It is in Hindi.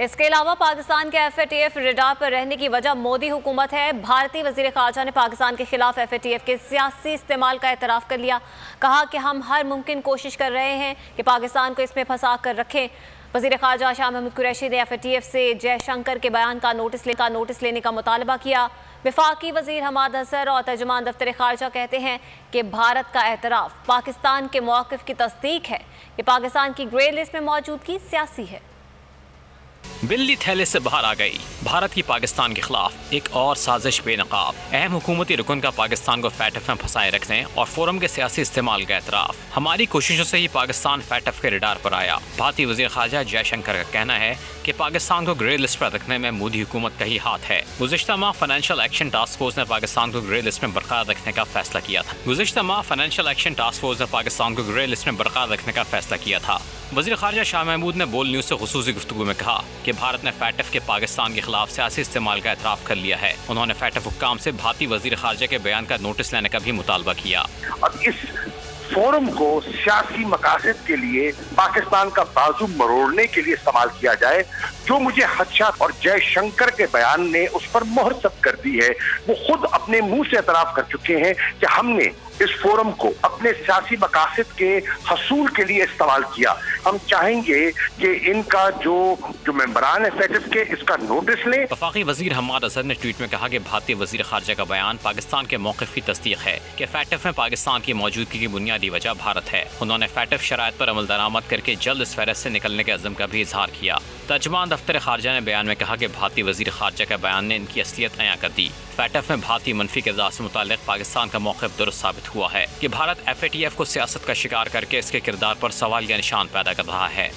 इसके अलावा पाकिस्तान के FATF रडार पर रहने की वजह मोदी हुकूमत है। भारतीय वजीर खारजा ने पाकिस्तान के खिलाफ FATF के सियासी इस्तेमाल का एतराफ़ कर लिया। कहा कि हम हर मुमकिन कोशिश कर रहे हैं कि पाकिस्तान को इसमें फंसा कर रखें। वजीर खारजा शाह महमूद कुरैशी ने FATF से जयशंकर के बयान का नोटिस लेने का मुतालबा किया। वफाकी वजीर हमाद हसन और तर्जुमान दफ्तर खारजा कहते हैं कि भारत का एतराफ़ पाकिस्तान के मौक़िफ़ की तस्दीक है कि पाकिस्तान की ग्रे लिस्ट में मौजूदगी सियासी है। बिल्ली थैले से बाहर आ गई। भारत की पाकिस्तान के खिलाफ एक और साजिश बेनकाब। अहम हुकूमती रुकन का पाकिस्तान को FATF में फंसाए रखने और फोरम के सियासी इस्तेमाल का एतराफ़। हमारी कोशिशों से ही पाकिस्तान FATF के रडार पर आया। भारतीय वज़ीर ख़ारजा जयशंकर का कहना है कि पाकिस्तान को ग्रे लिस्ट पर रखने में मोदी हुकूमत का ही हाथ है। गुज़िश्ता माह फाइनेंशियल एक्शन टास्क फोर्स ने पाकिस्तान को ग्रे लिस्ट में बरकरार रखने का फैसला किया था। वज़ीर ख़ारजा शाह महमूद ने बोल न्यूज़ से ख़ुसूसी गुफ्तगू में कहा कि भारत ने FATF के पाकिस्तान के खिलाफ सियासी इस्तेमाल का एतराफ़ कर लिया है। उन्होंने FATF हुक्काम से भारतीय वज़ीर ख़ारजा के बयान का नोटिस लेने का भी मुतालबा किया। अब इस फोरम को सियासी मकासद के लिए पाकिस्तान का बाजू मरोड़ने के लिए इस्तेमाल किया जाए, जो मुझे खदशात और जयशंकर के बयान ने उस पर मोहर सब कर दी है। वो खुद अपने मुंह से एतराफ़ कर चुके हैं कि हमने इस फोरम को अपने सियासी मकासद के हसूल के लिए इस्तेमाल किया। हम चाहेंगे कि इनका जो मेंबरान FATF के इसका नोटिस लें। वफाकी वजीर हमाद हसन ने ट्वीट में कहा कि भारतीय वजीर खारजा का बयान पाकिस्तान के मौक़िफ़ की तस्दीक है कि FATF में पाकिस्तान की मौजूदगी की बुनियादी वजह भारत है। उन्होंने FATF शराइत पर अमल दरामद करके जल्द इस फहरिस्त से निकलने के अज़्म का भी इजहार किया। तर्जुमान दफ्तर खारजा ने बयान में कहा कि भारतीय वजीर खारजा का बयान ने इनकी असलियत अयां कर दी। FATF में भारतीय मनफी किरदार से मुताल्लिक़ पाकिस्तान का मौक़िफ़ दुरुस्त साबित हुआ है कि भारत FATF को सियासत का शिकार करके इसके किरदार पर सवाल या निशान पैदा कर रहा है।